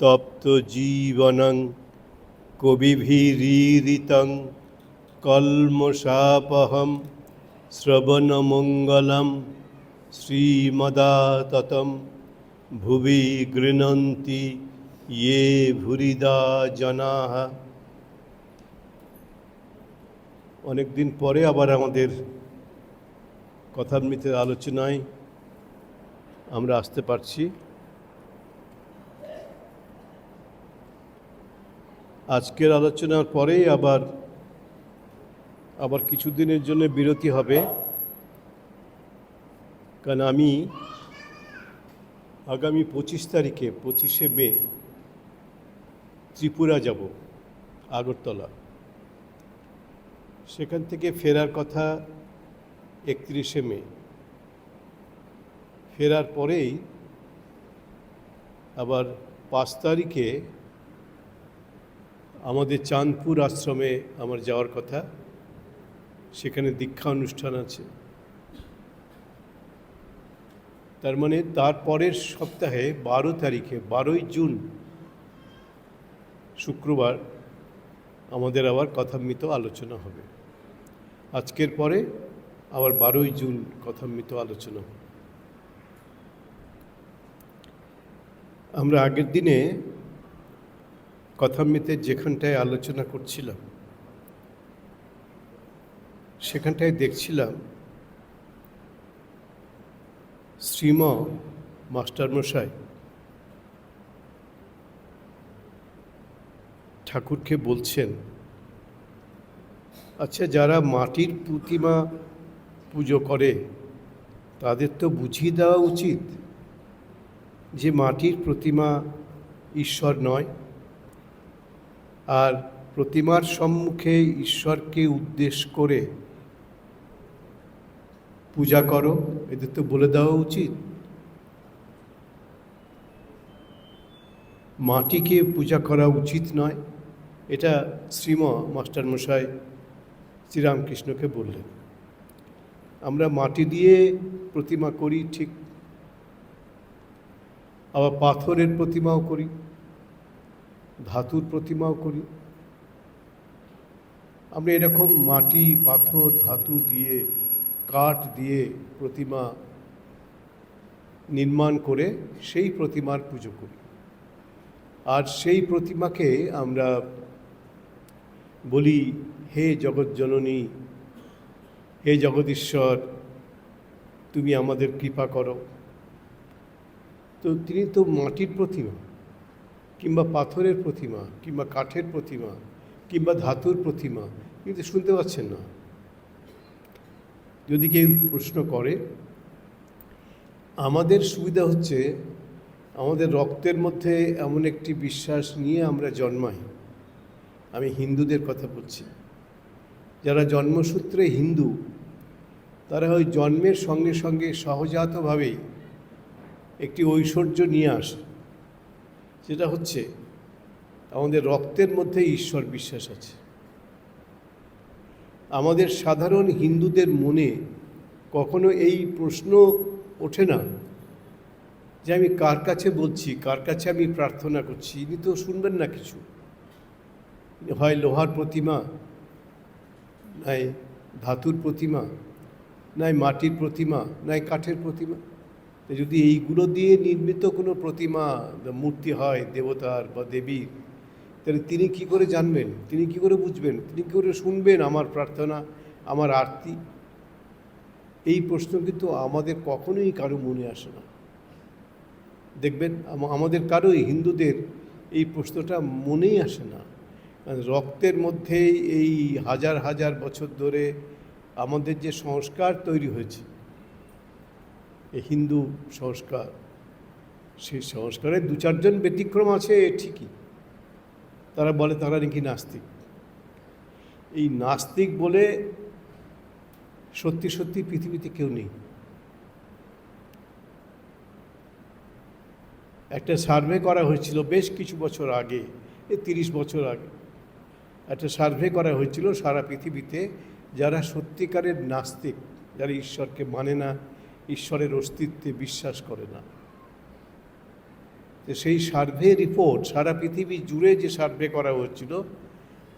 তপ্ত জীবনং কবিভিরীরিতং কল্মষাপহম শ্রবণমঙ্গলম শ্রীমদাততম ভুবি গৃণন্তি ইয়ে ভুরিদা জনাঃ। অনেকদিন পরে আবার আমাদের কথামৃতের আলোচনায় আমরা আসতে পারছি। আজকের আলোচনার পরেই আবার কিছুদিনের জন্য বিরতি হবে, কারণ আমি আগামী 25শে মে ত্রিপুরা যাব, আগরতলা। সেখান থেকে ফেরার কথা 31শে মে। ফেরার পরেই আবার 5 তারিখে আমাদের চাঁদপুর আশ্রমে আমার যাওয়ার কথা, সেখানে দীক্ষা অনুষ্ঠান আছে। তার মানে তারপরের সপ্তাহে 12 তারিখে 12ই জুন শুক্রবার আমাদের আবার কথামৃত আলোচনা হবে। আজকের পরে আবার 12ই জুন কথামৃত আলোচনা হবে। আমরা আগের দিনে কথামৃতের যেখানটায় আলোচনা করছিলাম সেখানটায় দেখছিলাম শ্রীম মাস্টারমশাই ঠাকুরকে বলছেন, আচ্ছা, যারা মাটির প্রতিমা পুজো করে তাদের তো বুঝিয়ে দেওয়া উচিত যে মাটির প্রতিমা ঈশ্বর নয়, আর প্রতিমার সম্মুখে ঈশ্বরকে উদ্দেশ্য করে পূজা করো, এদের তো বলে দেওয়া উচিত। মাটিকে পূজা করা উচিত নয়, এটা শ্রীম মাস্টারমশাই শ্রীরামকৃষ্ণকে বললেন। আমরা মাটি দিয়ে প্রতিমা করি ঠিক, আবার পাথরের প্রতিমাও করি, ধাতুর প্রতিমাও করি। আমরা এরকম মাটি, পাথর, ধাতু দিয়ে, কাঠ দিয়ে প্রতিমা নির্মাণ করে সেই প্রতিমার পুজো করি। আর সেই প্রতিমাকে আমরা বলি, হে জগৎজননী, হে জগদীশ্বর, তুমি আমাদের কৃপা করো। তো তিনি তো মাটির প্রতিমা কিংবা পাথরের প্রতিমা কিংবা কাঠের প্রতিমা কিংবা ধাতুর প্রতিমা, কিন্তু শুনতে পাচ্ছেন না। যদি কেউ প্রশ্ন করে, আমাদের সুবিধা হচ্ছে আমাদের রক্তের মধ্যে এমন একটি বিশ্বাস নিয়ে আমরা জন্মাই। আমি হিন্দুদের কথা বলছি, যারা জন্মসূত্রে হিন্দু, তারা ওই জন্মের সঙ্গে সঙ্গে সহজাতভাবেই একটি ঐশ্বর্য নিয়ে আসে, যেটা হচ্ছে আমাদের রক্তের মধ্যে ঈশ্বর বিশ্বাস আছে। আমাদের সাধারণ হিন্দুদের মনে কখনো এই প্রশ্ন ওঠে না যে আমি কার কাছে বলছি, কার কাছে আমি প্রার্থনা করছি, ইনি তো শুনবেন না কিছু। হয় লোহার প্রতিমা, নাই ধাতুর প্রতিমা, নাই মাটির প্রতিমা, নাই কাঠের প্রতিমা। যদি এইগুলো দিয়ে নির্মিত কোনো প্রতিমা, মূর্তি হয় দেবতার বা দেবীর, তাহলে তিনি কি করে জানবেন, তিনি কি করে বুঝবেন, তিনি কী করে শুনবেন আমার প্রার্থনা, আমার আরতি? এই প্রশ্ন কিন্তু আমাদের কখনোই কারো মনে আসে না। দেখবেন আমাদের কারোই, হিন্দুদের এই প্রশ্নটা মনেই আসে না। রক্তের মধ্যেই এই হাজার হাজার বছর ধরে আমাদের যে সংস্কার তৈরি হয়েছে, এই হিন্দু সংস্কার, সেই সংস্কারের 2-4জন ব্যতিক্রম আছে ঠিকই। তারা বলে তারা নাকি নাস্তিক। এই নাস্তিক বলে সত্যি সত্যি পৃথিবীতে কেউ নেই। একটা সার্ভে করা হয়েছিল বেশ কিছু বছর আগে, 30 বছর আগে একটা সার্ভে করা হয়েছিল সারা পৃথিবীতে যারা সত্যিকারের নাস্তিক, যারা ঈশ্বরকে মানে না, ঈশ্বরের অস্তিত্বে বিশ্বাস করে না, যে সেই সার্ভে রিপোর্ট সারা পৃথিবী জুড়ে যে সার্ভে করা হচ্ছিল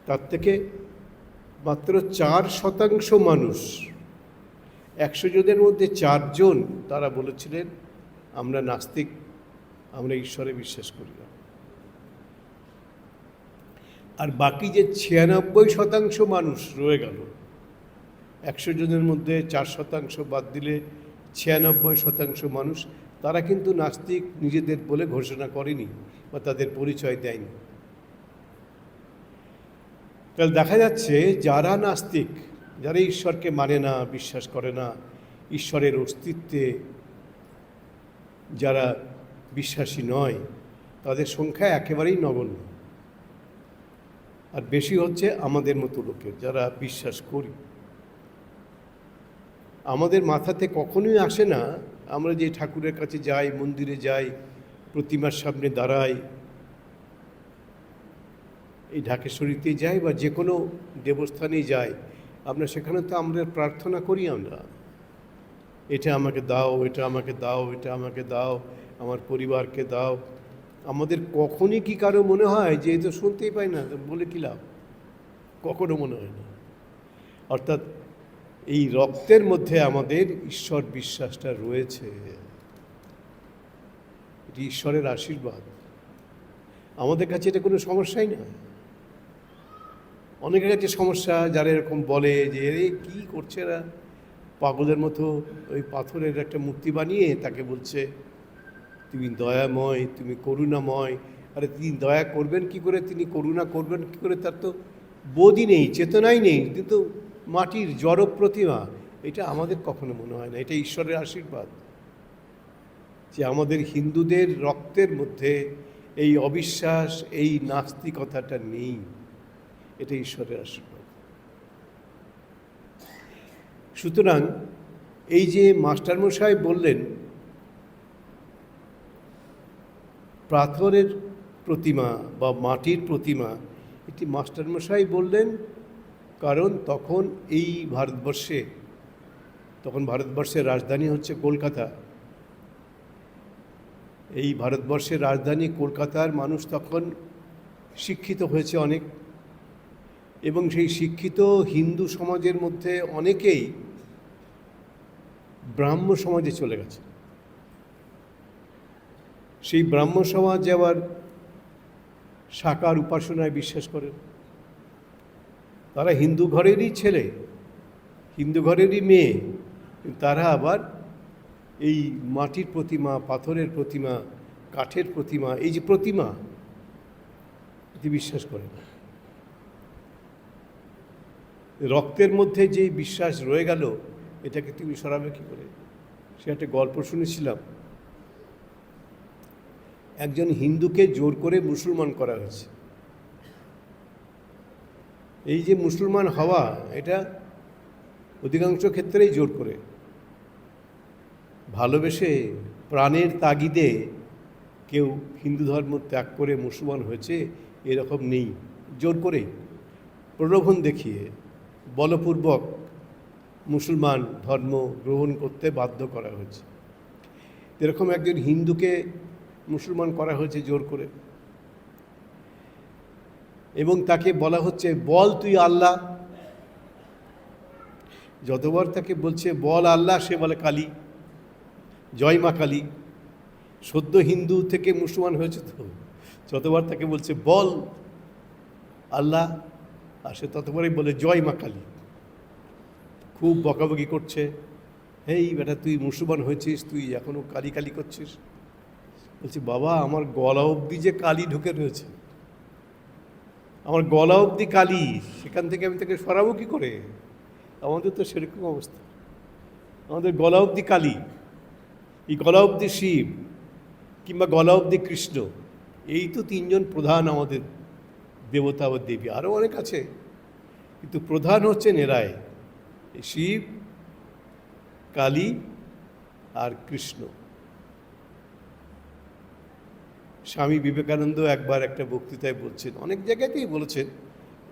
তার থেকে মাত্র 4% মানুষ, 100 জনের মধ্যে 4 জন তারা বলেছিলেন আমরা নাস্তিক, আমরা ঈশ্বরে বিশ্বাস করি না। আর বাকি যে 96% মানুষ রয়ে গেল, 100 জনের মধ্যে 4% বাদ দিলে 96% মানুষ, তারা কিন্তু নাস্তিক নিজেদের বলে ঘোষণা করেনি বা তাদের পরিচয় দেয়নি। তাহলে দেখা যাচ্ছে যারা নাস্তিক, যারা ঈশ্বরকে মানে না, বিশ্বাস করে না, ঈশ্বরের অস্তিত্বে যারা বিশ্বাসী নয়, তাদের সংখ্যা একেবারেই নগণ্য। আর বেশি হচ্ছে আমাদের মতো লোকের, যারা বিশ্বাস করি। আমাদের মাথাতে কখনোই আসে না আমরা যে ঠাকুরের কাছে যাই, মন্দিরে যাই, প্রতিমার সামনে দাঁড়াই, এই ঢাকেশ্বরীতে যাই বা যে কোনো দেবস্থানেই যাই, আমরা সেখানে তো আমরা প্রার্থনা করি, আমরা এটা আমাকে দাও, এটা আমাকে দাও, এটা আমাকে দাও, আমার পরিবারকে দাও। আমাদের কখনই কি কারো মনে হয় যে এই তো শুনতেই পাই না, বলে কী লাভ? কখনো মনে হয় না। অর্থাৎ এই রক্তের মধ্যে আমাদের ঈশ্বর বিশ্বাসটা রয়েছে, এটি ঈশ্বরের আশীর্বাদ। আমাদের কাছে এটা কোনো সমস্যাই না। অনেকের কাছে সমস্যা, যারা এরকম বলে যে এ কী করছে এরা, পাগলের মতো ওই পাথরের একটা মূর্তি বানিয়ে তাকে বলছে তুমি দয়াময়, তুমি করুণাময়। আরে তিনি দয়া করবেন কি করে, তিনি করুণা করবেন কি করে, তার তো বোধই নেই, চেতনাই নেই, কিন্তু মাটির জড় প্রতিমা। এটা আমাদের কখনো মনে হয় না এটা ঈশ্বরের আশীর্বাদ, যে আমাদের হিন্দুদের রক্তের মধ্যে এই অবিশ্বাস, এই নাস্তিকতাটা নেই। এটা ঈশ্বরের আশীর্বাদ। সুতরাং এই যে মাস্টারমশাই বললেন পাথরের প্রতিমা বা মাটির প্রতিমা, এটি মাস্টারমশাই বললেন কারণ তখন এই ভারতবর্ষে, তখন ভারতবর্ষের রাজধানী হচ্ছে কলকাতা। এই ভারতবর্ষের রাজধানী কলকাতার মানুষ তখন শিক্ষিত হয়েছে অনেক, এবং সেই শিক্ষিত হিন্দু সমাজের মধ্যে অনেকেই ব্রাহ্ম সমাজে চলে গেছে। সেই ব্রাহ্ম সমাজ আবার সাকার উপাসনায় বিশ্বাস করেন। তারা হিন্দু ঘরেরই ছেলে, হিন্দু ঘরেরই মেয়ে, তারা আবার এই মাটির প্রতিমা, পাথরের প্রতিমা, কাঠের প্রতিমা, এই যে প্রতিমা, এটি বিশ্বাস করে না। রক্তের মধ্যে যে বিশ্বাস রয়ে গেল, এটাকে তুমি সরাবে কী করে? সে একটা গল্প শুনেছিলাম, একজন হিন্দুকে জোর করে মুসলমান করা হয়েছে। এই যে মুসলমান হওয়া, এটা অধিকাংশ ক্ষেত্রেই জোর করে, ভালোবেসে প্রাণের তাগিদে কেউ হিন্দু ধর্ম ত্যাগ করে মুসলমান হয়েছে এরকম নেই। জোর করে, প্রলোভন দেখিয়ে, বলপূর্বক মুসলমান ধর্ম গ্রহণ করতে বাধ্য করা হয়েছে। এরকম একজন হিন্দুকে মুসলমান করা হয়েছে জোর করে, এবং তাকে বলা হচ্ছে বল তুই আল্লাহ। যতবার তাকে বলছে বল আল্লাহ, সে বলে কালী, জয় মা কালী। সদ্য হিন্দু থেকে মুসলমান হয়েছে তো, যতবার তাকে বলছে বল আল্লাহ, আর সে ততবারই বলে জয় মা কালী। খুব বকাবকি করছে, এই বেটা তুই মুসলমান হয়েছিস, তুই এখনও কালী কালী করছিস। বলছি বাবা, আমার গলা অবধি যে কালী ঢুকে রয়েছে, আমার গলা অবধি কালী, সেখান থেকে আমি তাকে সরাবো কী করে? আমাদের তো সেরকম অবস্থা, আমাদের গলা অবধি কালী, এই গলা অবধি শিব, কিংবা গলা অবধি কৃষ্ণ। এই তো তিনজন প্রধান আমাদের দেবতা বা দেবী, আরও অনেক আছে, কিন্তু প্রধান হচ্ছেন এরাই, শিব, কালী আর কৃষ্ণ। স্বামী বিবেকানন্দ একবার একটা বক্তৃতায় বলছেন, অনেক জায়গাতেই বলেছেন,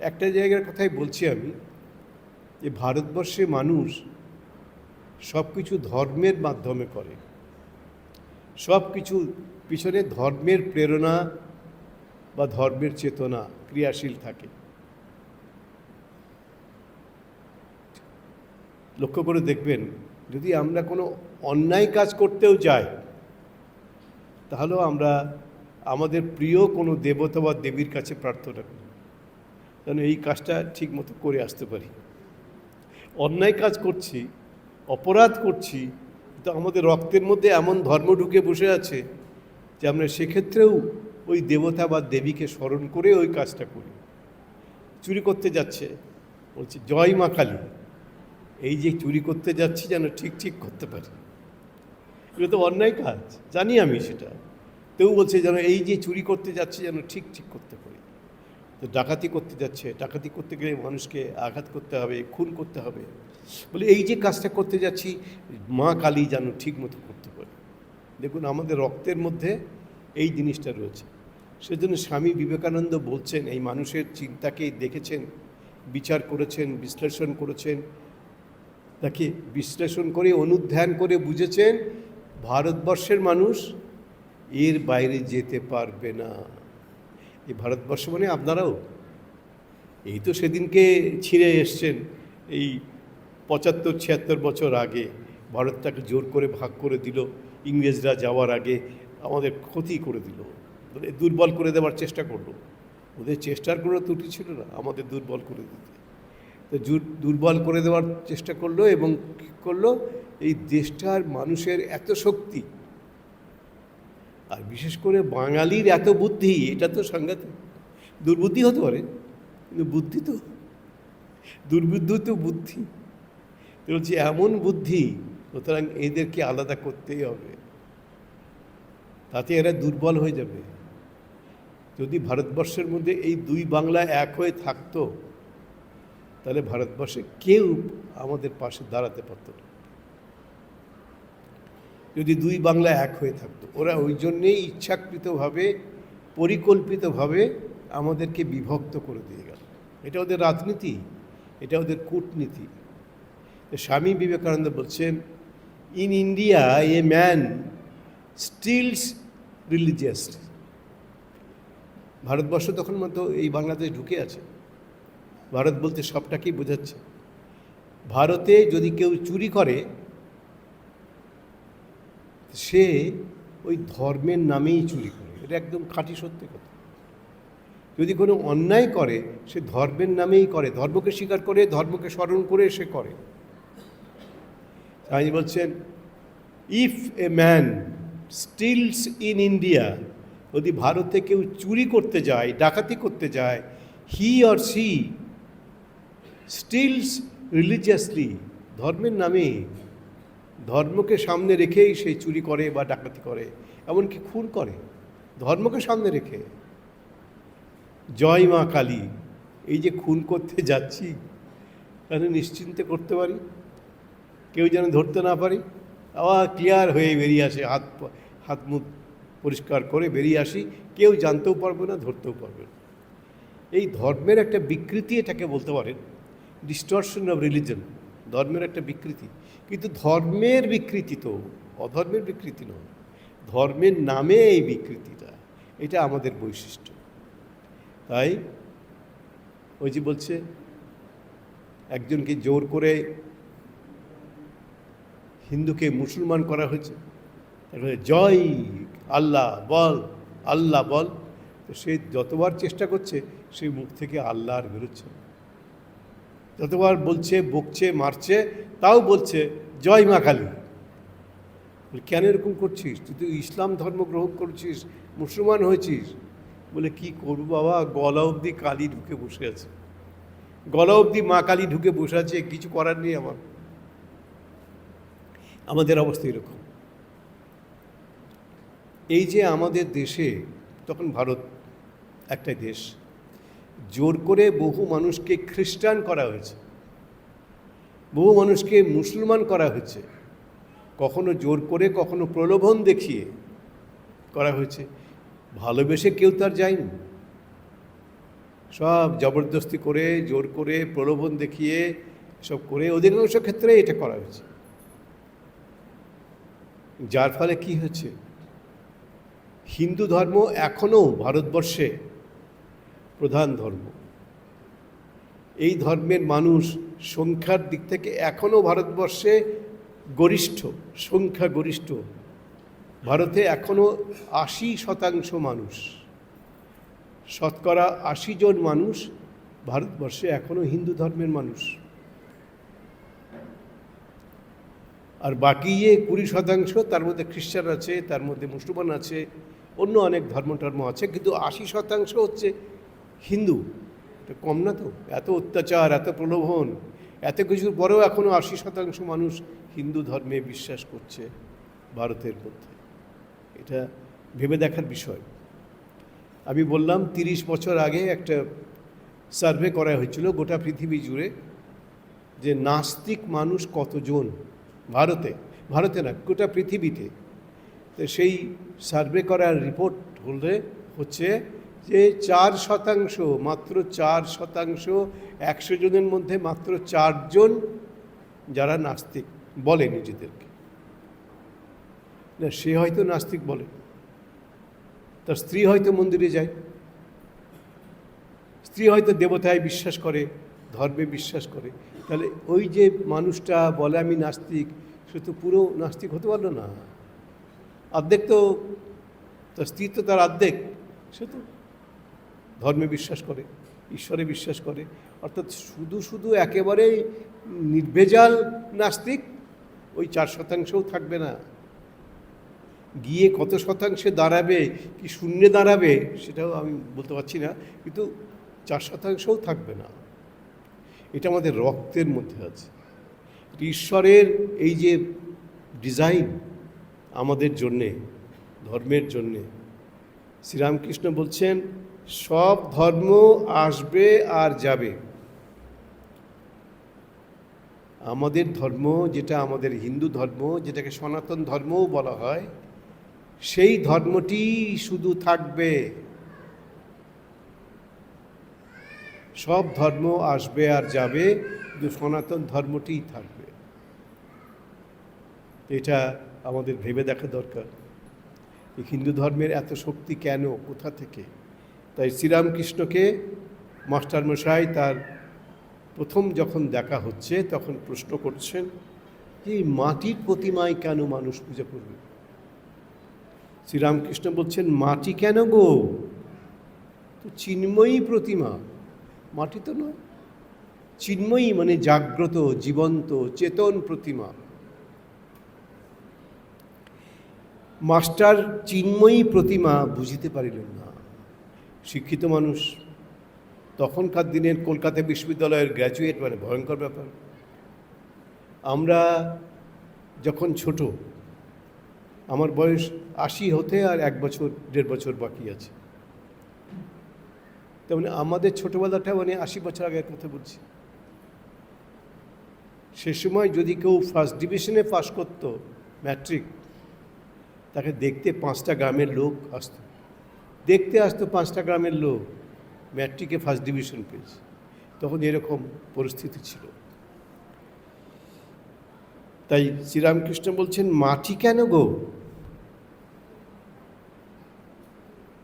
একটা জায়গার কথাই বলছি আমি, যে ভারতবর্ষে মানুষ সব কিছু ধর্মের মাধ্যমে করে, সব কিছু পিছনে ধর্মের প্রেরণা বা ধর্মের চেতনা ক্রিয়াশীল থাকে। লক্ষ্য করে দেখবেন, যদি আমরা কোনো অন্যায় কাজ করতেও যাই, তাহলেও আমরা আমাদের প্রিয় কোনো দেবতা বা দেবীর কাছে প্রার্থনা করি যেন এই কাজটা ঠিক মতো করে আসতে পারি। অন্যায় কাজ করছি, অপরাধ করছি, তো আমাদের রক্তের মধ্যে এমন ধর্ম ঢুকে বসে আছে যে আমরা সেক্ষেত্রেও ওই দেবতা বা দেবীকে স্মরণ করে ওই কাজটা করি। চুরি করতে যাচ্ছে, বলছে জয় মা কালী, এই যে চুরি করতে যাচ্ছি যেন ঠিক করতে পারি। এটা তো অন্যায় কাজ, জানি আমি সেটা, তেও বলছে যেন এই যে চুরি করতে যাচ্ছি যেন ঠিক করতে পারি। তো ডাকাতি করতে যাচ্ছে, ডাকাতি করতে গেলে মানুষকে আঘাত করতে হবে, খুন করতে হবে, বলে এই যে কাজটা করতে যাচ্ছি মা কালী যেন ঠিক মতো করতে পারি। দেখুন আমাদের রক্তের মধ্যে এই জিনিসটা রয়েছে। সেজন্য স্বামী বিবেকানন্দ বলছেন, এই মানুষের চিন্তাকে দেখেছেন, বিচার করেছেন, বিশ্লেষণ করেছেন, তাকে বিশ্লেষণ করে অনুধ্যান করে বুঝেছেন ভারতবর্ষের মানুষ এর বাইরে যেতে পারবে না। এই ভারতবর্ষ মানে আপনারাও। এই তো সেদিনকে ছিঁড়ে এসছেন, এই 75-76 বছর আগে ভারতটাকে জোর করে ভাগ করে দিল ইংরেজরা যাওয়ার আগে, আমাদের ক্ষতি করে দিল, মানে দুর্বল করে দেওয়ার চেষ্টা করলো। ওদের চেষ্টার কোনো ত্রুটি ছিল না আমাদের দুর্বল করে দিতে। তো দুর্বল করে দেওয়ার চেষ্টা করলো এবং কী করলো, এই দেশটার মানুষের এত শক্তি আর বিশেষ করে বাঙালির এত বুদ্ধি, এটা তো সাংঘাতিক। দুর্বুদ্ধি হতে পারে কিন্তু বুদ্ধি তো, দুর্বুদ্ধি তো বুদ্ধি। তো বলছি এমন বুদ্ধি, সুতরাং এদেরকে আলাদা করতেই হবে, তাতে এরা দুর্বল হয়ে যাবে। যদি ভারতবর্ষের মধ্যে এই দুই বাংলা এক হয়ে থাকতো, তাহলে ভারতবর্ষে কেউ আমাদের পাশে দাঁড়াতে পারত না। যদি দুই বাংলা এক হয়ে থাকতো, ওরা ওই জন্যেই ইচ্ছাকৃতভাবে পরিকল্পিতভাবে আমাদেরকে বিভক্ত করে দিয়ে গেল। এটা ওদের রাজনীতি, এটা ওদের কূটনীতি। স্বামী বিবেকানন্দ বলছেন, in India A man stills religiously. Bharatvarsha তখন মতো এই বাংলাদেশ ঢুকে আছে। ভারত বলতে সবটাকেই বোঝাচ্ছে। ভারতে যদি কেউ চুরি করে, সে ওই ধর্মের নামেই চুরি করে, এটা একদম খাঁটি সত্যি কথা। যদি কোনো অন্যায় করে, সে ধর্মের নামেই করে, ধর্মকে স্বীকার করে, ধর্মকে স্মরণ করে সে করে। তাই বলছেন, if a man steals in India, যদি ভারতে কেউ চুরি করতে যায়, ডাকাতি করতে যায়, he or she steals religiously, ধর্মের নামে, ধর্মকে সামনে রেখেই সে চুরি করে বা ডাকাতি করে, এমনকি খুন করে ধর্মকে সামনে রেখে। জয় মা কালী, এই যে খুন করতে যাচ্ছি যেন নিশ্চিন্তে করতে পারি, কেউ যেন ধরতে না পারি, আবার ক্লিয়ার হয়ে বেরিয়ে আসে, হাত মুখ পরিষ্কার করে বেরিয়ে আসি, কেউ জানতেও পারবে না, ধরতেও পারবে না। এই ধর্মের একটা বিকৃতি, এটাকে বলতে পারেন ডিস্টরশন অফ রিলিজন, ধর্মের একটা বিকৃতি। কিন্তু ধর্মের বিকৃতি তো অধর্মের বিকৃতি নয়, ধর্মের নামে এই বিকৃতিটা, এটা আমাদের বৈশিষ্ট্য। তাই ওই যে বলছে, একজনকে জোর করে হিন্দুকে মুসলমান করা হয়েছে, জয় আল্লাহ বল, আল্লাহ বল। তো সে যতবার চেষ্টা করছে, সেই মুখ থেকে আল্লাহ আর বেরোচ্ছে, যতবার বলছে, বকছে, মারছে, তাও বলছে জয় মা কালী। কেন এরকম করছিস? তুই তো ইসলাম ধর্ম গ্রহণ করছিস, মুসলমান হয়েছিস। বলে কি করবো বাবা, গলা অবধি কালী ঢুকে বসে আছে, গলা অবধি মা কালী ঢুকে বসে আছে, কিছু করার নেই আমার। আমাদের অবস্থা এরকম। এই যে আমাদের দেশে, তখন ভারত একটাই দেশ, জোর করে বহু মানুষকে খ্রিস্টান করা হয়েছে, বহু মানুষকে মুসলমান করা হয়েছে, কখনো জোর করে, কখনো প্রলোভন দেখিয়ে করা হয়েছে। ভালোবেসে কেউ তার যায়নি, সব জবরদস্তি করে, জোর করে, প্রলোভন দেখিয়ে সব করে, অধিকাংশ ক্ষেত্রে এটা করা হয়েছে। যার ফলে কি হচ্ছে, হিন্দু ধর্ম এখনও ভারতবর্ষে প্রধান ধর্ম। এই ধর্মের মানুষ সংখ্যার দিক থেকে এখনও ভারতবর্ষে গরিষ্ঠ, সংখ্যা গরিষ্ঠ। ভারতে এখনও 80% মানুষ, শতকরা 80 জন মানুষ ভারতবর্ষে এখনও হিন্দু ধর্মের মানুষ। আর বাকি 20% তার মধ্যে খ্রিস্টান আছে, তার মধ্যে মুসলমান আছে, অন্য অনেক ধর্ম আছে, কিন্তু 80% হচ্ছে হিন্দু। এটা কম না তো? এত অত্যাচার, এত প্রলোভন, এত কিছুর পরেও এখনও 80% মানুষ হিন্দু ধর্মে বিশ্বাস করছে ভারতের মধ্যে। এটা ভেবে দেখার বিষয়। আমি বললাম 30 বছর আগে একটা সার্ভে করা হয়েছিল গোটা পৃথিবী জুড়ে, যে নাস্তিক মানুষ কতজন ভারতে না, গোটা পৃথিবীতে। তো সেই সার্ভে করার রিপোর্ট হচ্ছে যে 4%, মাত্র 4%, 100 জনের মধ্যে মাত্র 4 জন যারা নাস্তিক বলে নিজেদেরকে। না, সে হয়তো নাস্তিক বলে, তার স্ত্রী হয়তো মন্দিরে যায়, স্ত্রী হয়তো দেবতায় বিশ্বাস করে, ধর্মে বিশ্বাস করে। তাহলে ওই যে মানুষটা বলে আমি নাস্তিক, সে তো পুরো নাস্তিক হতে পারলো না। অর্ধেক তো, তার স্ত্রী তো তার অর্ধেক, সে তো ধর্মে বিশ্বাস করে, ঈশ্বরে বিশ্বাস করে। অর্থাৎ শুধু একেবারেই নির্ভেজাল নাস্তিক ওই 4%ও থাকবে না। গিয়ে কত শতাংশে দাঁড়াবে, কি শূন্যে দাঁড়াবে, সেটাও আমি বলতে পারছি না, কিন্তু 4%ও থাকবে না। এটা আমাদের রক্তের মধ্যে আছে। ঈশ্বরের এই যে ডিজাইন আমাদের জন্যে, ধর্মের জন্যে, শ্রীরামকৃষ্ণ বলছেন সব ধর্ম আসবে আর যাবে। আমাদের ধর্ম, যেটা আমাদের হিন্দু ধর্ম, যেটাকে সনাতন ধর্মও বলা হয়, সেই ধর্মটি শুধু থাকবে। সব ধর্ম আসবে আর যাবে, কিন্তু সনাতন ধর্মটিই থাকবে। এটা আমাদের ভেবে দেখা দরকার। এই হিন্দু ধর্মের এত শক্তি কেন, কোথা থেকে? তাই শ্রীরামকৃষ্ণকে মাস্টারমশাই তার প্রথম যখন দেখা হচ্ছে তখন প্রশ্ন করছেন যে এই মাটির প্রতিমায় কেন মানুষ পূজা করবে? শ্রীরামকৃষ্ণ বলছেন মাটি কেন গো, তো চিন্ময়ী প্রতিমা, মাটি তো নয়। চিন্ময়ী মানে জাগ্রত, জীবন্ত, চেতন প্রতিমা। মাস্টার চিন্ময়ী প্রতিমা বুঝিতে পারিলেন না। শিক্ষিত মানুষ, তখনকার দিনের কলকাতা বিশ্ববিদ্যালয়ের গ্র্যাজুয়েট, মানে ভয়ঙ্কর ব্যাপার। আমরা যখন ছোট, আমার বয়স 80 হতে আর 1-1.5 বছর বাকি আছে, তার মানে আমাদের ছোটোবেলাটা মানে 80 বছর আগের কথা বলছি। সে সময় যদি কেউ ফার্স্ট ডিভিশনে পাস করতো ম্যাট্রিক, তাকে দেখতে 5টা গ্রামের লোক আসতো, দেখতে আসতো 5টা গ্রামের লোক ম্যাট্রিকে ফার্স্ট ডিভিশন পেয়েছে। তখন এরকম পরিস্থিতি ছিল। তাই শ্রীরামকৃষ্ণ বলছেন মাটি কেন গো?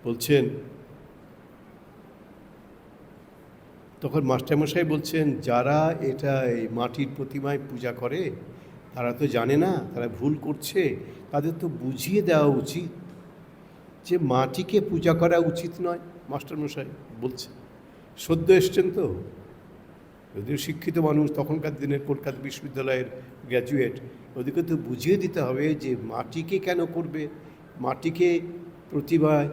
বলছেন, তখন মাস্টারমশাই বলছেন যারা এটা এই মাটির প্রতিমায় পূজা করে তারা তো জানে না, তারা ভুল করছে, তাদের তো বুঝিয়ে দেওয়া উচিত যে মাটিকে পূজা করা উচিত নয়। মাস্টারমশাই বলছেন, সদ্য এসছেন তো, যদিও শিক্ষিত মানুষ, তখনকার দিনের কলকাতা বিশ্ববিদ্যালয়ের গ্র্যাজুয়েট, ওদেরকে তো বুঝিয়ে দিতে হবে যে মাটিকে কেন করবে, মাটিকে প্রতিমায়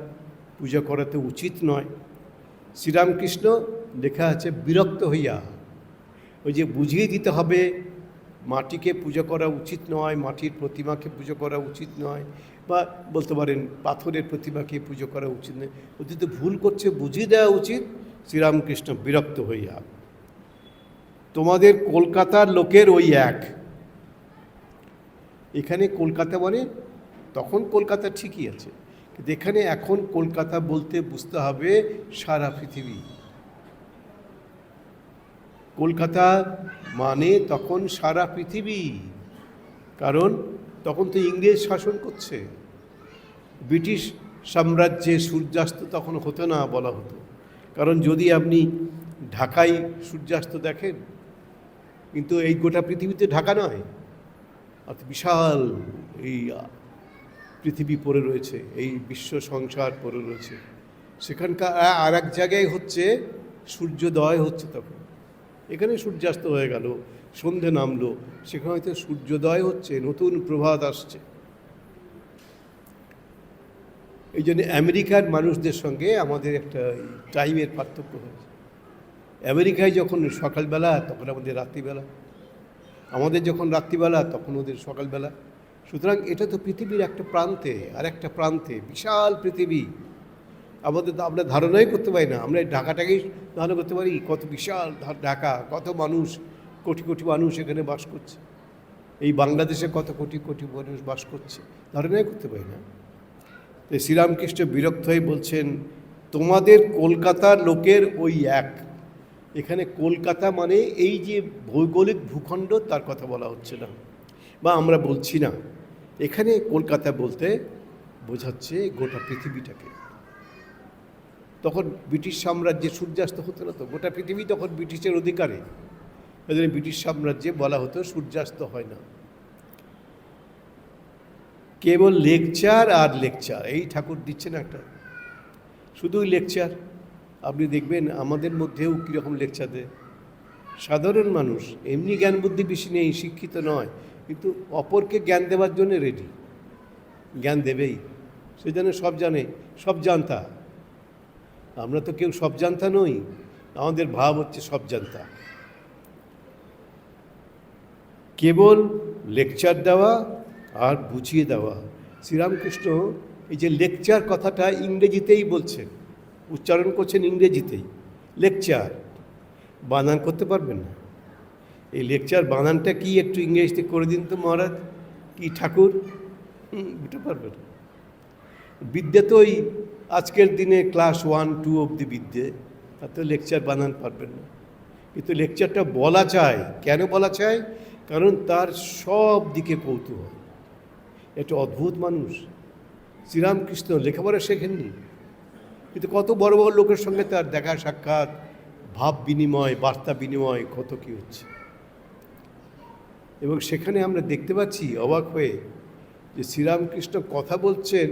পূজা করাতে উচিত নয়। শ্রীরামকৃষ্ণ লেখা আছে বিরক্ত হইয়া, ওই যে বুঝিয়ে দিতে হবে মাটিকে পূজা করা উচিত নয়, মাটির প্রতিমাকে পুজো করা উচিত নয়, বা বলতে পারেন পাথরের প্রতিমাকে পুজো করা উচিত নয়, ওদের তো ভুল করছে, বুঝিয়ে দেওয়া উচিত। শ্রীরামকৃষ্ণ বিরক্ত হইয়া, তোমাদের কলকাতার লোকের ওই এক। এখানে কলকাতা মানে তখন কলকাতা ঠিকই আছে, কিন্তু এখানে এখন কলকাতা বলতে বুঝতে হবে সারা পৃথিবী। কলকাতা মানে তখন সারা পৃথিবী, কারণ তখন তো ইংরেজ শাসন করছে, ব্রিটিশ সাম্রাজ্যে সূর্যাস্ত তখন হতো না বলা হতো, কারণ যদি আপনি ঢাকায় সূর্যাস্ত দেখেন, কিন্তু এই গোটা পৃথিবীতে ঢাকা নয়, অর্থাৎ বিশাল এই পৃথিবী পড়ে রয়েছে, এই বিশ্ব সংসার পড়ে রয়েছে, সেখানকার আর এক জায়গায় হচ্ছে সূর্যোদয় হচ্ছে, তখন এখানে সূর্যাস্ত হয়ে গেল, সন্ধে নামলো, সেখানে হয়তো সূর্যোদয় হচ্ছে, নতুন প্রভাত আসছে। এই জন্য আমেরিকার মানুষদের সঙ্গে আমাদের একটা টাইমের পার্থক্য হয়েছে। আমেরিকায় যখন সকালবেলা তখন আমাদের রাত্রিবেলা, আমাদের যখন রাত্রিবেলা তখন ওদের সকালবেলা। সুতরাং এটা তো পৃথিবীর একটা প্রান্তে, আর একটা প্রান্তে বিশাল পৃথিবী, আমাদের তো আমরা ধারণাই করতে পারি না। আমরা ঢাকাটাকেই ধারণা করতে পারি, কত বিশাল ঢাকা, কত মানুষ, কোটি কোটি মানুষ এখানে বাস করছে। এই বাংলাদেশে কত কোটি কোটি মানুষ বাস করছে, ধারণাই করতে পারি না। শ্রীরামকৃষ্ণ বিরক্ত হয়ে বলছেন, তোমাদের কলকাতার লোকের ওই এক। এখানে কলকাতা মানে এই যে ভৌগোলিক ভূখণ্ড তার কথা বলা হচ্ছে না, বা আমরা বলছি না। এখানে কলকাতা বলতে বোঝাচ্ছে গোটা পৃথিবীটাকে। তখন ব্রিটিশ সাম্রাজ্যে সূর্যাস্ত হতো না তো, গোটা পৃথিবী তখন ব্রিটিশের অধিকারে, এই জন্য ব্রিটিশ সাম্রাজ্যে বলা হতো সূর্যাস্ত হয় না। কেবল লেকচার আর লেকচার, এই ঠাকুর দিচ্ছেন একটা, শুধুই লেকচার। আপনি দেখবেন আমাদের মধ্যেও কীরকম লেকচার দেয়। সাধারণ মানুষ এমনি জ্ঞান বুদ্ধি বেশি নেই, শিক্ষিত নয়, কিন্তু অপরকে জ্ঞান দেওয়ার জন্য রেডি, জ্ঞান দেবেই, সেজন্য সব জানে, সব জানতা। আমরা তো কেউ সব জানতা নই, আমাদের ভাব হচ্ছে সব জানতা। কেবল লেকচার দেওয়া আর বুঝিয়ে দেওয়া। শ্রীরামকৃষ্ণ এই যে লেকচার কথাটা ইংরেজিতেই বলছেন, উচ্চারণ করছেন ইংরেজিতেই, লেকচার বানান করতে পারবেন না। এই লেকচার বানানটা কি একটু ইংরেজিতে করে দিন তো মহারাজ, কি ঠাকুর, বুঝতে পারবেন। বিদ্যে তো ওই আজকের দিনে ক্লাস 1, 2 অবধি বিদ্যে, তার তো লেকচার বানান পারবেন না। কিন্তু লেকচারটা বলা চায়, কেন বলা চায়? কারণ তার সব দিকে কৌতূহল। একটা অদ্ভুত মানুষ শ্রীরামকৃষ্ণ, লেখাপড়া শেখেননি, কিন্তু কত বড় বড় লোকের সঙ্গে তার দেখা সাক্ষাৎ, ভাব বিনিময়, বার্তা বিনিময়, কত কী হচ্ছে। এবং সেখানে আমরা দেখতে পাচ্ছি অবাক হয়ে যে শ্রীরামকৃষ্ণ কথা বলছেন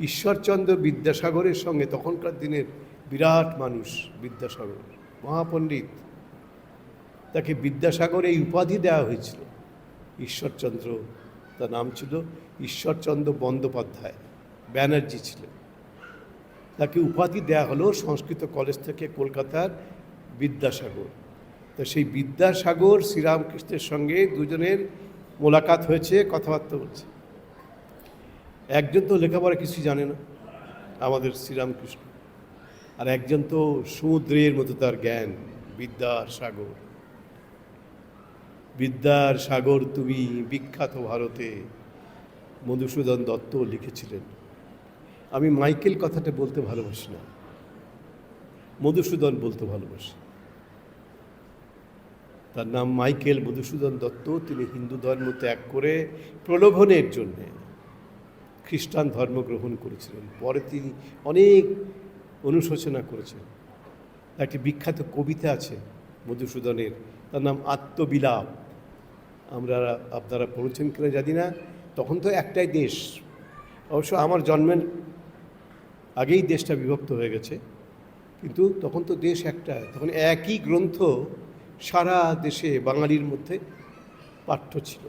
ঈশ্বরচন্দ্র বিদ্যাসাগরের সঙ্গে। তখনকার দিনের বিরাট মানুষ বিদ্যাসাগর, মহাপণ্ডিত, তাকে বিদ্যাসাগর এই উপাধি দেওয়া হয়েছিল। ঈশ্বরচন্দ্র তার নাম ছিল, ঈশ্বরচন্দ্র বন্দ্যোপাধ্যায় ব্যানার্জি ছিলেন, তাকে উপাধি দেওয়া হলো সংস্কৃত কলেজ থেকে কলকাতার বিদ্যাসাগর। তো সেই বিদ্যাসাগর শ্রীরামকৃষ্ণের সঙ্গে দুজনের মোলাকাত হয়েছে, কথাবার্তা হচ্ছে। একজন তো লেখাপড়া কিছু জানে না আমাদের শ্রীরামকৃষ্ণ, আর একজন তো সমুদ্রের মতো তার জ্ঞান, বিদ্যার সাগর। বিদ্যার সাগর তুমি বিখ্যাত ভারতে, মধুসূদন দত্ত লিখেছিলেন। আমি মাইকেল কথাটা বলতে ভালোবাসি না, মধুসূদন বলতে ভালোবাসি। তার নাম মাইকেল মধুসূদন দত্ত। তিনি হিন্দু ধর্ম ত্যাগ করে প্রলোভনের জন্যে খ্রিস্টান ধর্ম গ্রহণ করেছিলেন। পরে তিনি অনেক অনুশোচনা করেছেন। একটি বিখ্যাত কবিতা আছে মধুসূদনের, তার নাম আত্মবিলাপ। আপনারা পড়েছেন কিনা জানি না। তখন তো একটাই দেশ, অবশ্য আমার জন্মের আগেই দেশটা বিভক্ত হয়ে গেছে, কিন্তু তখন তো দেশ একটা। তখন একই গ্রন্থ সারা দেশে বাঙালির মধ্যে পাঠ্য ছিল।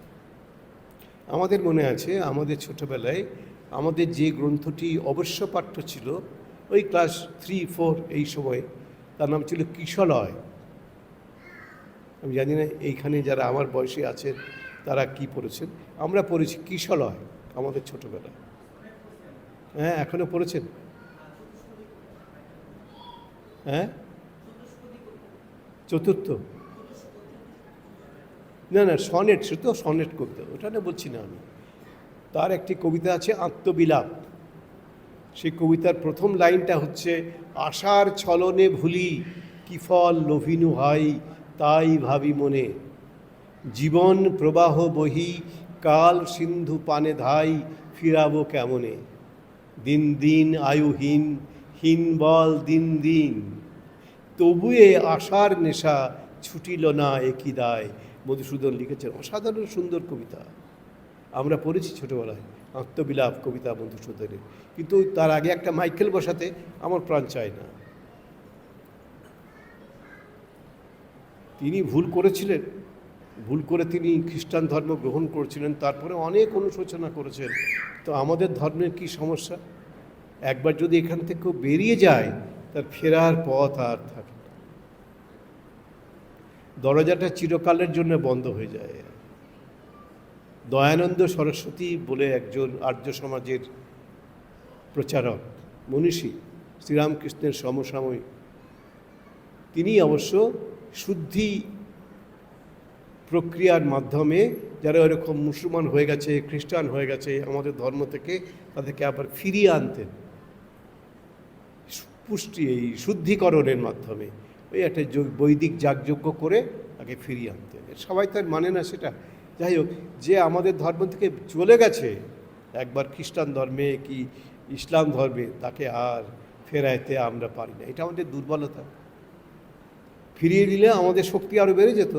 আমাদের মনে আছে আমাদের ছোটোবেলায় আমাদের যে গ্রন্থটি অবশ্য পাঠ্য ছিল, ওই ক্লাস 3, 4 এই সময়, তার নাম ছিল কিশলয়। আমি জানি না এইখানে যারা আমার বয়সে আছেন তারা কি পড়েছেন, আমরা পড়েছি কিশলয় আমাদের ছোটোবেলায়। হ্যাঁ, এখনও পড়েছেন? হ্যাঁ, চতুর্থ না না, সনেট, সে তো সনেট কবিতা, ওটা না বলছি না আমি। তার একটি কবিতা আছে আত্মবিলাপ। সেই কবিতার প্রথম লাইনটা হচ্ছে, আশার ছলনে ভুলি কি ফল লোভিনু হাই, তাই ভাবি মনে জীবন প্রবাহ বহি কাল সিন্ধু পানে ধাই, ফিরাবো কেমনে। দিন দিন আয়ুহীন, হীন বল দিন দিন, তবুয়ে আশার নেশা ছুটিল না একই দায়। মধুসূদন লিখেছেন অসাধারণ সুন্দর কবিতা, আমরা পড়েছি ছোটোবেলায়, আত্মবিলাপ কবিতা মধুসূদনের। কিন্তু তার আগে একটা মাইকেল বসাতে আমার প্রাণ চায় না। তিনি ভুল করেছিলেন, ভুল করে তিনি খ্রিস্টান ধর্ম গ্রহণ করেছিলেন, তারপরে অনেক অনুশোচনা করেছেন। তো আমাদের ধর্মের কি সমস্যা? একবার যদি এখান থেকে বেরিয়ে যায়, তার ফেরার পথ আর থাকে না, দরজাটা চিরকালের জন্য বন্ধ হয়ে যায়। দয়ানন্দ সরস্বতী বলে একজন আর্য সমাজের প্রচারক মনীষী, শ্রীরামকৃষ্ণের সমসাময়িক, তিনি অবশ্য শুদ্ধি প্রক্রিয়ার মাধ্যমে যারা এরকম মুসলমান হয়ে গেছে, খ্রিস্টান হয়ে গেছে আমাদের ধর্ম থেকে, তাদেরকে আবার ফিরিয়ে আনতেন পুষ্টি, এই শুদ্ধিকরণের মাধ্যমে, ওই একটা বৈদিক যাগযজ্ঞ করে তাকে ফিরিয়ে আনতেন। সবাই তার মানে না সেটা। যাই হোক, যে আমাদের ধর্ম থেকে চলে গেছে একবার খ্রিস্টান ধর্মে কি ইসলাম ধর্মে, তাকে আর ফেরাইতে আমরা পারি না, এটা আমাদের দুর্বলতা। ফিরিয়ে দিলে আমাদের শক্তি আরও বেড়ে যেত,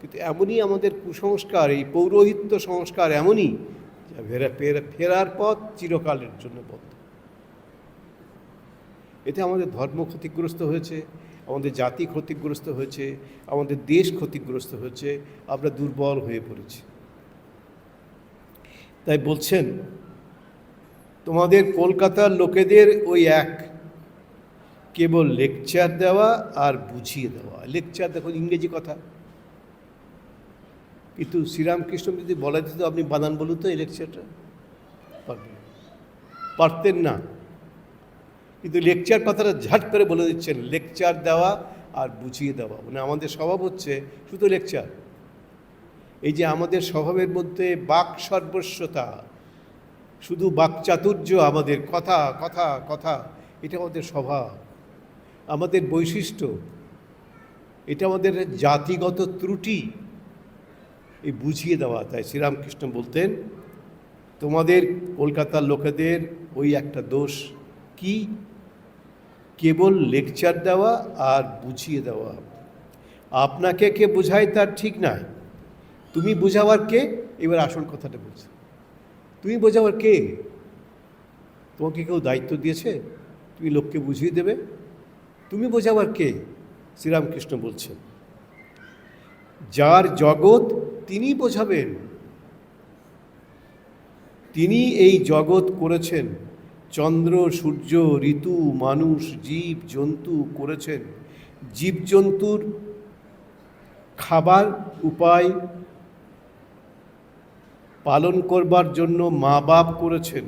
কিন্তু এমনই আমাদের কুসংস্কার, এই পৌরোহিত্য সংস্কার এমনই, ফেরার পথ চিরকালের জন্য বন্ধ। এতে আমাদের ধর্ম ক্ষতিগ্রস্ত হয়েছে, আমাদের জাতি ক্ষতিগ্রস্ত হয়েছে, আমাদের দেশ ক্ষতিগ্রস্ত হয়েছে, আমরা দুর্বল হয়ে পড়েছি। তাই বলছেন তোমাদের কলকাতার লোকেদের ওই এক, কেবল লেকচার দেওয়া আর বুঝিয়ে দেওয়া। লেকচার দেখো ইংরেজি কথা, কিন্তু শ্রীরামকৃষ্ণ যদি বলা যেত আপনি বানান বলুন তো এই লেকচারটা, পারতেন না। কিন্তু লেকচার কথাটা ঝাট করে বলে দিচ্ছেন, লেকচার দেওয়া আর বুঝিয়ে দেওয়া। মানে আমাদের স্বভাব হচ্ছে শুধু লেকচার। এই যে আমাদের স্বভাবের মধ্যে বাক সর্বস্বতা, শুধু বাকচাতুর্য, আমাদের কথা কথা কথা, এটা আমাদের স্বভাব, আমাদের বৈশিষ্ট্য, এটা আমাদের জাতিগত ত্রুটি, এই বুঝিয়ে দেওয়া। তাই শ্রীরামকৃষ্ণ বলতেন তোমাদের কলকাতার লোকেদের ওই একটা দোষ, কি? কেবল লেকচার দেওয়া আর বুঝিয়ে দেওয়া। আপনাকে কে বোঝায় তার ঠিক নাই, তুমি বোঝাবার কে? এবার আসল কথাটা বলছে, তুমি বোঝাবার কে? তোমাকে কেউ দায়িত্ব দিয়েছে তুমি লোককে বুঝিয়ে দেবে? তুমি বোঝাবার কে? শ্রীরামকৃষ্ণ বলছেন যার জগৎ তিনি বোঝাবেন, তিনি এই জগৎ করেছেন, চন্দ্র সূর্য ঋতু মানুষ জীব জন্তু করেছেন। জীবজন্তুর খাবার উপায় পালন করবার জন্য মা বাপ করেছেন,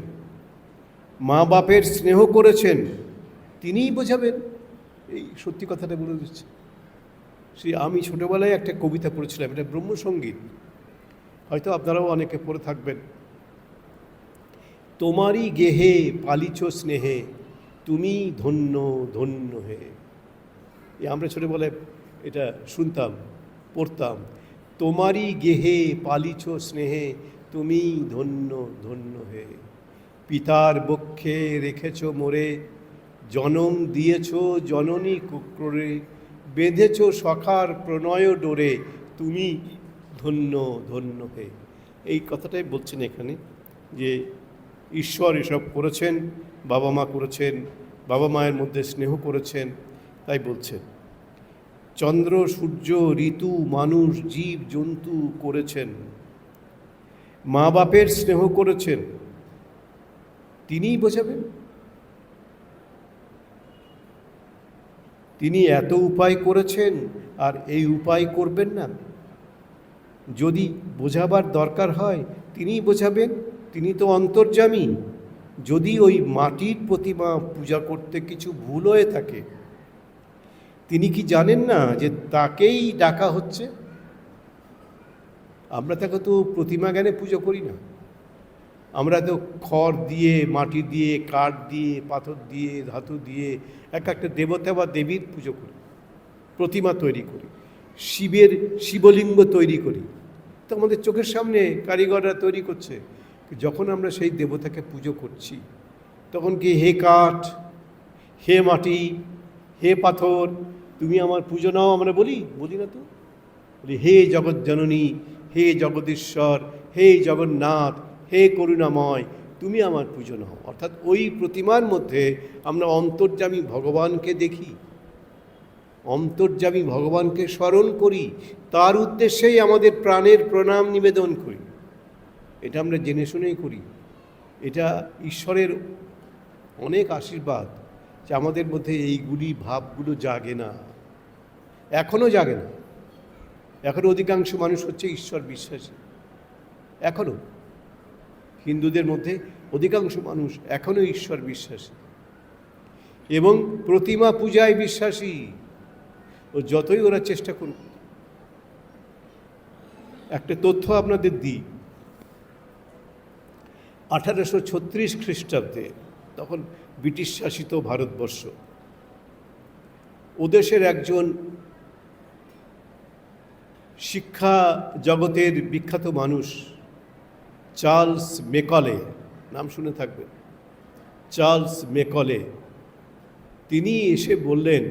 মা বাপের স্নেহ করেছেন, তিনিই বোঝাবেন। এই সত্যি কথাটা বলে দিচ্ছে। আমি ছোটোবেলায় একটা কবিতা পড়েছিলাম, এটা ব্রহ্মসঙ্গীত, হয়তো আপনারাও অনেকে পড়ে থাকবেন। তোমারই গেহে পালিছ স্নেহে, তুমি ধন্য ধন্য হে। আমরা ছোটোবেলায় এটা শুনতাম, পড়তাম। তোমারই গেহে পালিছ স্নেহে, তুমি ধন্য ধন্য হে। পিতার বক্ষে রেখেছ মোরে, জনম দিয়েছ জননী কুক্ররে, বেঁধেছ সখার প্রণয় ডোরে, তুমি ধন্য ধন্য হে। এই কথাটাই বলছেন এখানে, যে ঈশ্বর এসব করেছেন, বাবা মা করেছেন, বাবা মায়ের মধ্যে স্নেহ করেছেন। তাই বলছেন চন্দ্র সূর্য ঋতু মানুষ জীব জন্তু করেছেন, মা বাপের স্নেহ করেছেন, তিনিই বোঝাবেন। তিনি এত উপায় করেছেন আর এই উপায় করবেন না? যদি বোঝাবার দরকার হয় তিনিই বোঝাবেন, তিনি তো অন্তর্যামী। যদি ওই মাটির প্রতিমা পূজা করতে কিছু ভুল হয়ে থাকে, তিনি কি জানেন না যে তাকেই ডাকা হচ্ছে? আমরা তাকে তো প্রতিমা জ্ঞানে পুজো করি না, আমরা তো খড় দিয়ে, মাটি দিয়ে, কাঠ দিয়ে, পাথর দিয়ে, ধাতু দিয়ে এক একটা দেবতা বা দেবীর পুজো করি, প্রতিমা তৈরি করি, শিবলিঙ্গ তৈরি করি। তো আমাদের চোখের সামনে কারিগররা তৈরি করছে। যখন আমরা সেই দেবতাকে পুজো করছি, তখন কি হে কাঠ, হে মাটি, হে পাথর, তুমি আমার পুজো নাও, আমরা বলি না তো? বলি হে জগৎ জননী, হে জগদীশ্বর, হে জগন্নাথ, হে করুণাময়, তুমি আমার পুজো নাও। অর্থাৎ ওই প্রতিমার মধ্যে আমরা অন্তর্যামী ভগবানকে দেখি, অন্তর্যামী ভগবানকে স্মরণ করি, তার উদ্দেশ্যেই আমাদের প্রাণের প্রণাম নিবেদন করি। এটা আমরা জেনে শুনেই করি। এটা ঈশ্বরের অনেক আশীর্বাদ যে আমাদের মধ্যে এইগুলি ভাবগুলো জাগে না, এখনও জাগে না। এখনও অধিকাংশ মানুষ হচ্ছে ঈশ্বর বিশ্বাসী। এখনও হিন্দুদের মধ্যে অধিকাংশ মানুষ এখনও ঈশ্বর বিশ্বাসী এবং প্রতিমা পূজায় বিশ্বাসী। ও যতই ওরা চেষ্টা করুক। একটা তথ্য আপনাদের দিই, 1836 খ্রিস্টাব্দে, তখন ব্রিটিশ শাসিত ভারতবর্ষ, ওদেশের একজন শিক্ষা জগতের বিখ্যাত মানুষ চার্লস মেকলে, নাম শুনে থাকবেন, চার্লস মেকলে, তিনি এসে বললেন,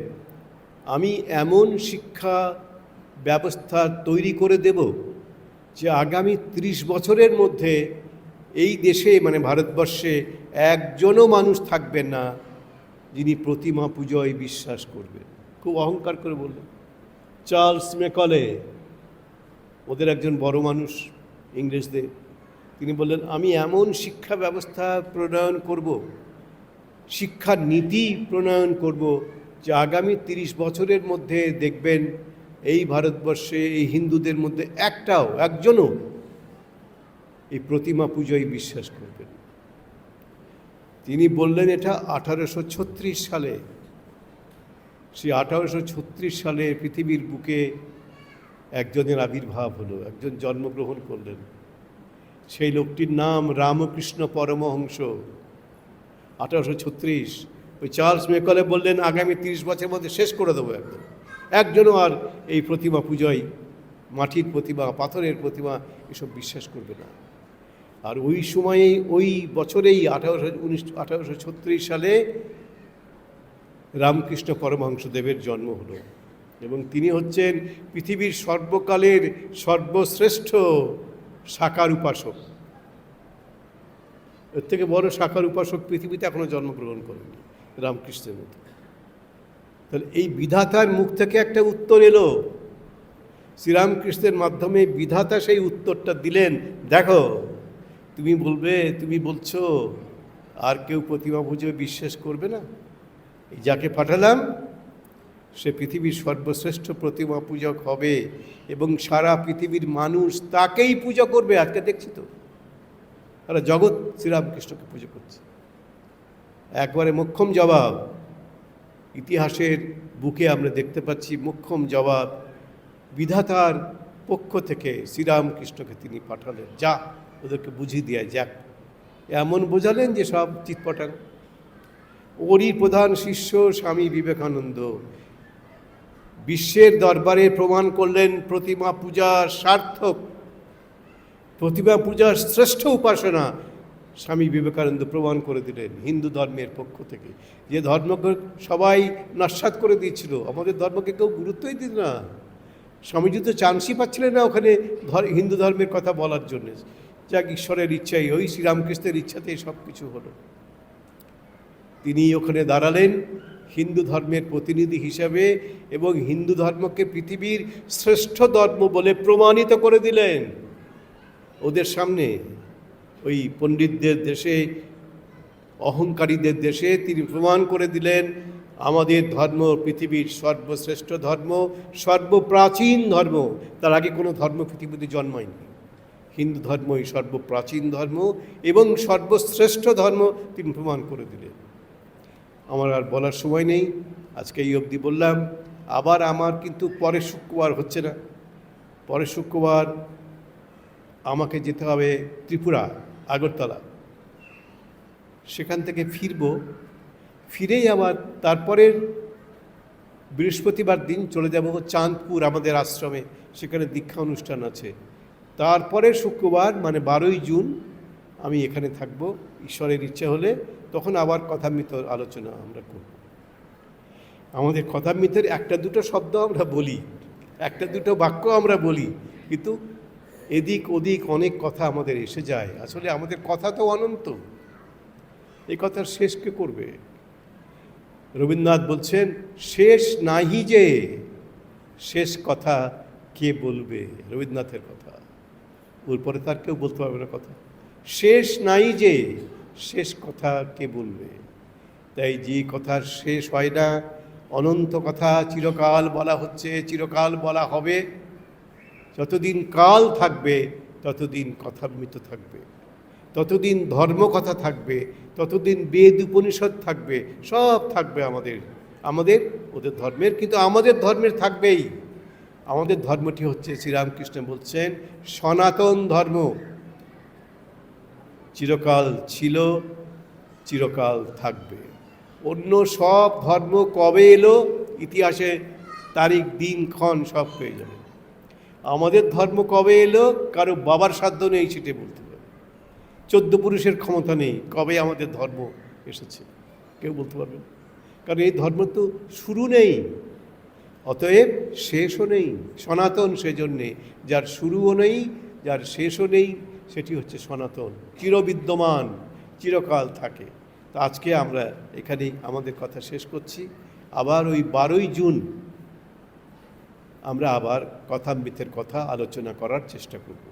আমি এমন শিক্ষা ব্যবস্থা তৈরি করে দেব যে আগামী 30 বছরের মধ্যে এই দেশে মানে ভারতবর্ষে একজনও মানুষ থাকবেন না যিনি প্রতিমা পুজোয় বিশ্বাস করবেন। খুব অহংকার করে বললেন চার্লস মেকলে, ওদের একজন বড় মানুষ ইংরেজদের। তিনি বললেন, আমি এমন শিক্ষা ব্যবস্থা প্রণয়ন করব, শিক্ষার নীতি প্রণয়ন করব যে আগামী 30 বছরের মধ্যে দেখবেন এই ভারতবর্ষে এই হিন্দুদের মধ্যে একজনও এই প্রতিমা পুজোয় বিশ্বাস করবেন। তিনি বললেন এটা 1836 সালে। সেই 1836 সালে পৃথিবীর বুকে একজনের আবির্ভাব হলো, একজন জন্মগ্রহণ করলেন। সেই লোকটির নাম রামকৃষ্ণ পরমহংস। 1836 ওই চার্লস মেকলে বললেন আগামী 30 বছরের মধ্যে শেষ করে দেবো একজনও আর এই প্রতিমা পূজায়, মাটির প্রতিমা, পাথরের প্রতিমা এসব বিশ্বাস করবে না। আর ওই সময়েই, ওই বছরেই 1836 সালে রামকৃষ্ণ পরমহংসদেবের জন্ম হলো এবং তিনি হচ্ছেন পৃথিবীর সর্বকালের সর্বশ্রেষ্ঠ সাকার উপাসক। এর থেকে বড় সাকার উপাসক পৃথিবীতে এখনো জন্মগ্রহণ করেনি রামকৃষ্ণের মতো। তাহলে এই বিধাতার মুখ থেকে একটা উত্তর এলো, শ্রীরামকৃষ্ণের মাধ্যমে বিধাতা সেই উত্তরটা দিলেন। দেখো, তুমি বলছো আর কেউ প্রতিমা পুজোয় বিশ্বাস করবে না, এই যাকে পাঠালাম সে পৃথিবীর সর্বশ্রেষ্ঠ প্রতিমা পূজক হবে এবং সারা পৃথিবীর মানুষ তাকেই পূজা করবে। আজকে দেখছি তো সারা জগৎ শ্রীরামকৃষ্ণকে পুজো করছে। একবারে মোক্ষম জবাব ইতিহাসের বুকে আমরা দেখতে পাচ্ছি, মোক্ষম জবাব বিধাতার পক্ষ থেকে শ্রীরামকৃষ্ণকে তিনি পাঠালেন, যা ওদেরকে বুঝিয়ে দেয় যাক। এমন বোঝালেন যে সব চিৎপটাং। ওরই প্রধান শিষ্য স্বামী বিবেকানন্দ বিশ্বের দরবারে প্রমাণ করলেন প্রতিমা পূজা সার্থক, প্রতিমা পূজার শ্রেষ্ঠ উপাসনা স্বামী বিবেকানন্দ প্রমাণ করে দিলেন হিন্দু ধর্মের পক্ষ থেকে। যে ধর্মকে সবাই নস্যাৎ করে দিয়েছিল, আমাদের ধর্মকে কেউ গুরুত্বই দিত না। স্বামীজি তো চান্সই পাচ্ছিলেন না ওখানে হিন্দু ধর্মের কথা বলার জন্য। যাক, ঈশ্বরের ইচ্ছাই, ওই শ্রীরামকৃষ্ণের ইচ্ছাতেই সব কিছু হলো। তিনি ওখানে দাঁড়ালেন হিন্দু ধর্মের প্রতিনিধি হিসাবে এবং হিন্দু ধর্মকে পৃথিবীর শ্রেষ্ঠ ধর্ম বলে প্রমাণিত করে দিলেন ওদের সামনে। ওই পণ্ডিতদের দেশে, অহংকারীদের দেশে তিনি প্রমাণ করে দিলেন আমাদের ধর্ম পৃথিবীর সর্বশ্রেষ্ঠ ধর্ম, সর্বপ্রাচীন ধর্ম। তার আগে কোনো ধর্ম পৃথিবীতে জন্মায়নি। হিন্দু ধর্মই সর্বপ্রাচীন ধর্ম এবং সর্বশ্রেষ্ঠ ধর্ম তিনি প্রমাণ করে দিলেন। আমার আর বলার সময় নেই, আজকে এই অবধি বললাম। আবার আমার কিন্তু পরের শুক্রবার হচ্ছে না, পরের শুক্রবার আমাকে যেতে হবে ত্রিপুরা, আগরতলা। সেখান থেকে ফিরেই আবার তারপরের বৃহস্পতিবার দিন চলে যাব চাঁদপুর আমাদের আশ্রমে, সেখানে দীক্ষা অনুষ্ঠান আছে। তারপরে শুক্রবার মানে 12ই জুন আমি এখানে থাকব, ঈশ্বরের ইচ্ছা হলে তখন আবার কথামৃত আলোচনা আমরা করব। আমাদের কথামৃতের একটা দুটো শব্দ আমরা বলি, একটা দুটো বাক্য আমরা বলি, কিন্তু এদিক ওদিক অনেক কথা আমাদের এসে যায়। আসলে আমাদের কথা তো অনন্ত, এই কথার শেষ কে করবে? রবীন্দ্রনাথ বলছেন, শেষ নাহি যে, শেষ কথা কে বলবে? রবীন্দ্রনাথের কথা, ওর পরে তার কেউ বলতে পারবে না কথা। শেষ নাই যে, শেষ কথা কে বলবে? তাই যে কথার শেষ হয় না, অনন্ত কথা চিরকাল বলা হচ্ছে, চিরকাল বলা হবে। যতদিন কাল থাকবে ততদিন কথামৃত থাকবে, ততদিন ধর্মকথা থাকবে, ততদিন বেদ উপনিষদ থাকবে, সব থাকবে আমাদের ওদের ধর্মের, কিন্তু আমাদের ধর্মের থাকবেই। আমাদের ধর্মটি হচ্ছে, শ্রীরামকৃষ্ণ বলছেন, সনাতন ধর্ম। চিরকাল ছিল, চিরকাল থাকবে। অন্য সব ধর্ম কবে এলো, ইতিহাসে তারিখ দিনক্ষণ সব পেয়ে যাবে। আমাদের ধর্ম কবে এলো, কারো বাবার সাধ্য নেই সেটা বলতে পারে। 14 পুরুষের ক্ষমতা নেই কবে আমাদের ধর্ম এসেছে, কেউ বলতে পারবে না। কারণ এই ধর্ম তো শুরু নেই, অতএব শেষও নেই। সনাতন সেজন্যে, যার শুরুও নেই, যার শেষও নেই, সেটি হচ্ছে সনাতন, চিরবিদ্যমান, চিরকাল থাকে। তো আজকে আমরা এখানেই আমাদের কথা শেষ করছি। আবার ওই 12ই জুন আমরা আবার কথামৃতের কথা আলোচনা করার চেষ্টা করব।